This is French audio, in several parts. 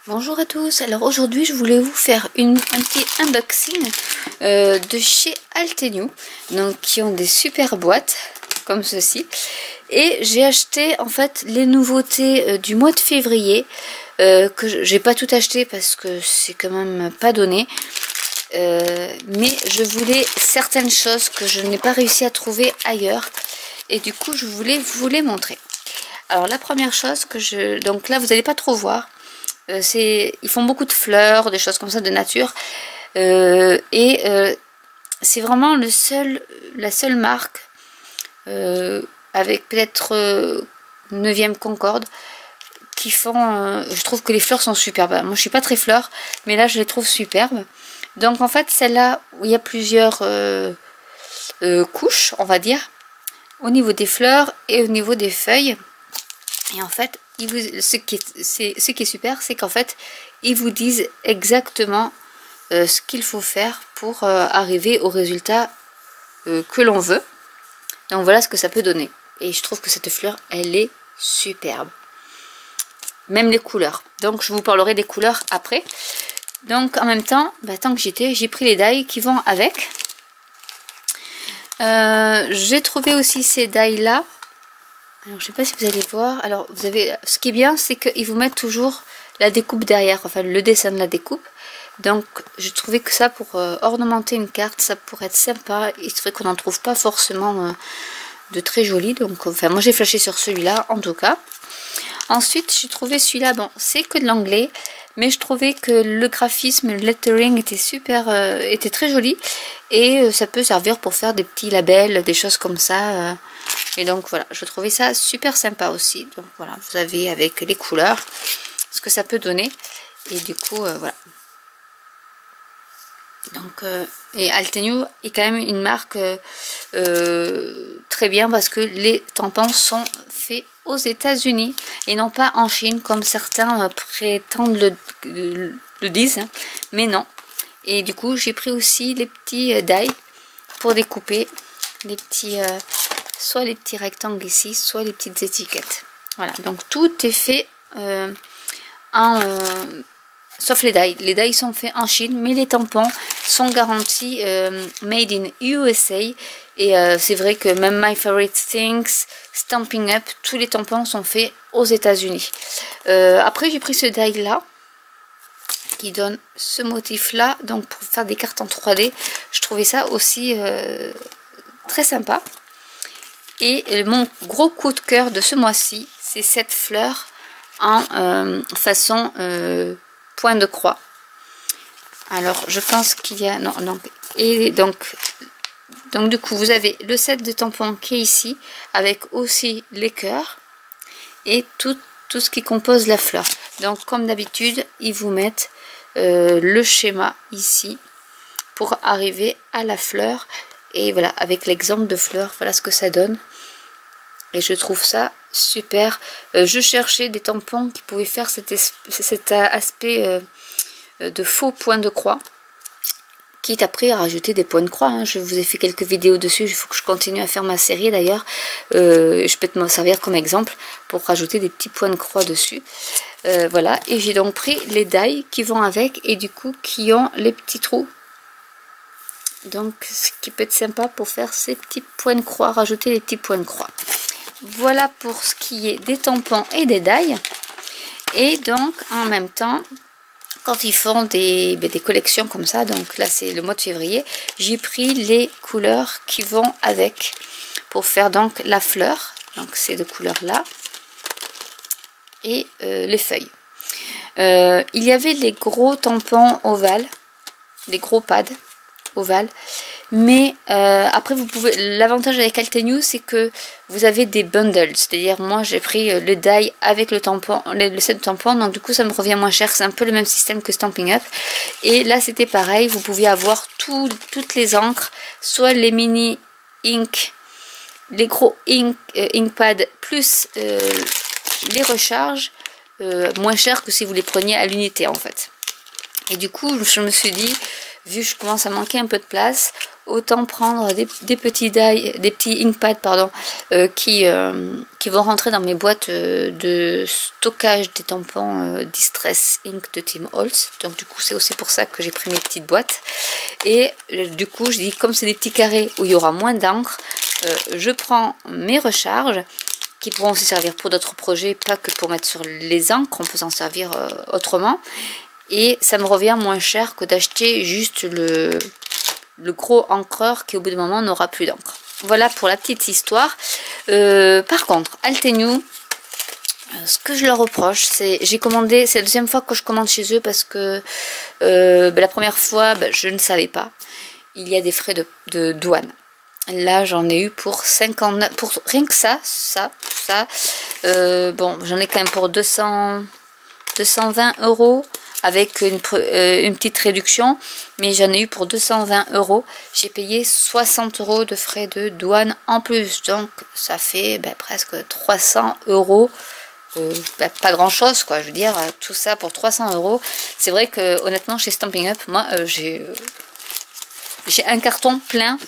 Bonjour à tous, alors aujourd'hui je voulais vous faire un petit unboxing de chez Altenew, donc qui ont des super boîtes comme ceci, et j'ai acheté en fait les nouveautés du mois de février, que j'ai pas tout acheté parce que c'est quand même pas donné, mais je voulais certaines choses que je n'ai pas réussi à trouver ailleurs, et du coup je voulais vous les montrer. Alors la première chose donc là vous n'allez pas trop voir. Ils font beaucoup de fleurs, des choses comme ça de nature, c'est vraiment la seule marque, avec peut-être 9e Concorde, qui font, je trouve que les fleurs sont superbes. Moi je suis pas très fleur, mais là je les trouve superbes. Donc en fait celle-là, où il y a plusieurs couches, on va dire, au niveau des fleurs et au niveau des feuilles. Et en fait, ce qui est super, c'est qu'en fait, ils vous disent exactement ce qu'il faut faire pour arriver au résultat que l'on veut. Donc voilà ce que ça peut donner. Et je trouve que cette fleur, elle est superbe. Même les couleurs. Donc je vous parlerai des couleurs après. Donc en même temps, tant que j'ai pris les die qui vont avec. J'ai trouvé aussi ces die là. Alors je sais pas si vous allez voir. Alors vous avez, ce qui est bien, c'est qu'ils vous mettent toujours la découpe derrière, enfin le dessin de la découpe. Donc je trouvais que ça, pour ornementer une carte, ça pourrait être sympa. Il serait qu'on n'en trouve pas forcément de très joli. Donc enfin moi j'ai flashé sur celui-là en tout cas. Ensuite j'ai trouvé celui-là, bon c'est que de l'anglais, mais je trouvais que le graphisme, le lettering était super, était très joli, et ça peut servir pour faire des petits labels, des choses comme ça. Et donc voilà, je trouvais ça super sympa aussi. Donc voilà, vous avez avec les couleurs ce que ça peut donner, et du coup voilà. Donc et Altenew est quand même une marque très bien, parce que les tampons sont faits aux États-Unis et non pas en Chine comme certains prétendent le disent, hein. Mais non. Et du coup j'ai pris aussi les petits die pour découper les petits, soit les petits rectangles ici, soit les petites étiquettes. Voilà, donc tout est fait sauf les die. Les die sont faits en Chine, mais les tampons sont garantis made in USA. Et c'est vrai que même My Favorite Things, Stampin' Up, tous les tampons sont faits aux États-Unis. Après j'ai pris ce die là, qui donne ce motif là, donc pour faire des cartes en 3D. Je trouvais ça aussi très sympa. Et mon gros coup de cœur de ce mois-ci, c'est cette fleur en façon point de croix. Alors je pense qu'il y a, non, et donc du coup vous avez le set de tampons qui est ici, avec aussi les cœurs et tout ce qui compose la fleur. Donc comme d'habitude ils vous mettent le schéma ici pour arriver à la fleur, et voilà, avec l'exemple de fleur, voilà ce que ça donne. Et je trouve ça super. Je cherchais des tampons qui pouvaient faire cet aspect de faux point de croix, quitte après à rajouter des points de croix, hein. Je vous ai fait quelques vidéos dessus, il faut que je continue à faire ma série d'ailleurs. Je peux m'en servir comme exemple pour rajouter des petits points de croix dessus. Voilà, et j'ai donc pris les die qui vont avec, et du coup qui ont les petits trous. Donc ce qui peut être sympa pour faire ces petits points de croix, rajouter les petits points de croix. Voilà pour ce qui est des tampons et des die. Et donc en même temps, quand ils font des collections comme ça, donc là c'est le mois de février, j'ai pris les couleurs qui vont avec pour faire donc la fleur. Donc ces deux couleurs là, et les feuilles. Il y avait les gros tampons ovales, les gros pads ovales, mais après vous pouvez, l'avantage avec Altenew c'est que vous avez des bundles, c'est-à-dire moi j'ai pris le die avec le tampon, le set de tampons, donc du coup ça me revient moins cher. C'est un peu le même système que Stampin' Up, et là c'était pareil, vous pouviez avoir toutes les encres, soit les mini ink, les gros ink pad, plus les recharges, moins cher que si vous les preniez à l'unité en fait. Et du coup je me suis dit, vu que je commence à manquer un peu de place, autant prendre des petits die, des petits inkpads pardon, qui vont rentrer dans mes boîtes de stockage des tampons Distress Ink de Tim Holtz. Donc du coup c'est aussi pour ça que j'ai pris mes petites boîtes. Et du coup je dis comme c'est des petits carrés où il y aura moins d'encre, je prends mes recharges qui pourront aussi servir pour d'autres projets, pas que pour mettre sur les encres, on peut s'en servir autrement. Et ça me revient moins cher que d'acheter juste le gros encreur qui au bout d'un moment n'aura plus d'encre. Voilà pour la petite histoire. Par contre, Altenew, ce que je leur reproche, c'est j'ai commandé, c'est la deuxième fois que je commande chez eux parce que la première fois, je ne savais pas. Il y a des frais de douane. Là, j'en ai eu pour 59, pour rien que ça. Bon, j'en ai quand même pour 220 € avec une petite réduction, mais j'en ai eu pour 220 €. J'ai payé 60 € de frais de douane en plus, donc ça fait presque 300 €. Pas grand chose quoi, je veux dire, tout ça pour 300 €. C'est vrai que honnêtement chez Stampin' Up, moi j'ai un carton plein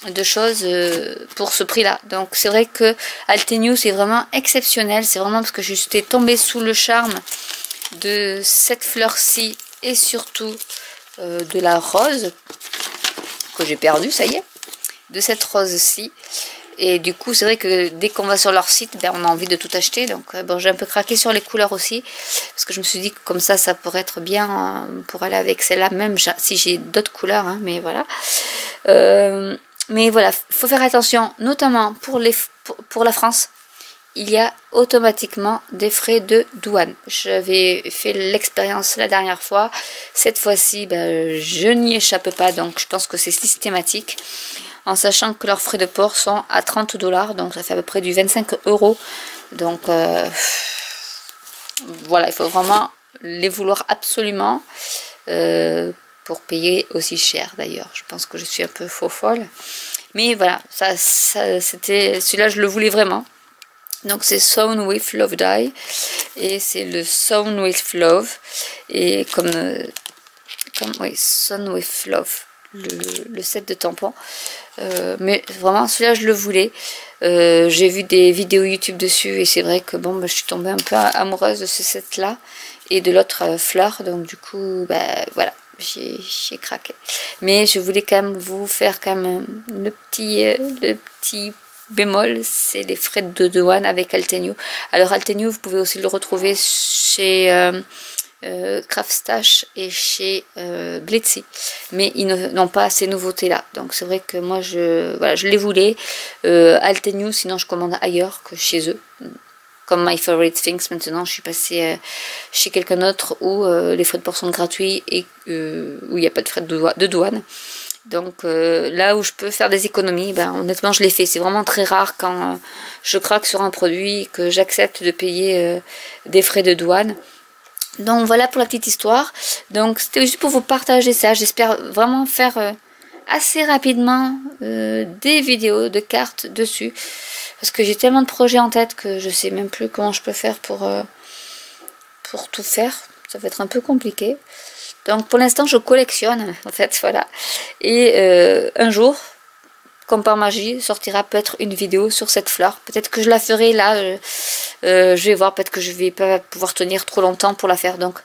de choses pour ce prix là. Donc c'est vrai que Altenew c'est vraiment exceptionnel, c'est vraiment parce que j'étais tombée sous le charme de cette fleur-ci et surtout de la rose que j'ai perdue, ça y est, de cette rose-ci. Et du coup c'est vrai que dès qu'on va sur leur site, on a envie de tout acheter. Donc bon, j'ai un peu craqué sur les couleurs aussi, parce que je me suis dit que comme ça pourrait être bien pour aller avec celle-là, même si j'ai d'autres couleurs, hein, mais voilà. Mais voilà, faut faire attention, notamment pour la France. Il y a automatiquement des frais de douane. J'avais fait l'expérience la dernière fois. Cette fois-ci, je n'y échappe pas, donc je pense que c'est systématique. En sachant que leurs frais de port sont à 30 $, donc ça fait à peu près du 25 €. Donc voilà, il faut vraiment les vouloir absolument pour payer aussi cher d'ailleurs. Je pense que je suis un peu faux folle. Mais voilà, c'était celui-là, je le voulais vraiment. Donc c'est Sewn with Love Die et c'est le Sewn with Love et oui, Sewn with Love, le set de tampons. Mais vraiment celui-là je le voulais. J'ai vu des vidéos YouTube dessus et c'est vrai que bon, je suis tombée un peu amoureuse de ce set là et de l'autre fleur, donc du coup voilà, j'ai craqué. Mais je voulais quand même vous faire quand même le petit bémol, c'est les frais de douane avec Altenew. Alors Altenew, vous pouvez aussi le retrouver chez Craft Stash et chez Glitzy, mais ils n'ont pas ces nouveautés là, donc c'est vrai que moi je les voulais. Altenew, sinon je commande ailleurs que chez eux, comme My Favorite Things. Maintenant je suis passée chez quelqu'un d'autre où les frais de port sont gratuits et où il n'y a pas de frais de douane. Donc là où je peux faire des économies, honnêtement je l'ai fait. C'est vraiment très rare quand je craque sur un produit que j'accepte de payer des frais de douane. Donc voilà pour la petite histoire. Donc c'était juste pour vous partager ça. J'espère vraiment faire assez rapidement des vidéos de cartes dessus. Parce que j'ai tellement de projets en tête que je sais même plus comment je peux faire pour tout faire. Ça va être un peu compliqué. Donc pour l'instant je collectionne en fait, voilà. Et un jour, comme par magie, sortira peut-être une vidéo sur cette fleur. Peut-être que je la ferai là, je vais voir, peut-être que je vais pas pouvoir tenir trop longtemps pour la faire. Donc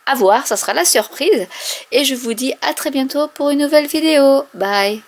à voir, ça sera la surprise. Et je vous dis à très bientôt pour une nouvelle vidéo. Bye!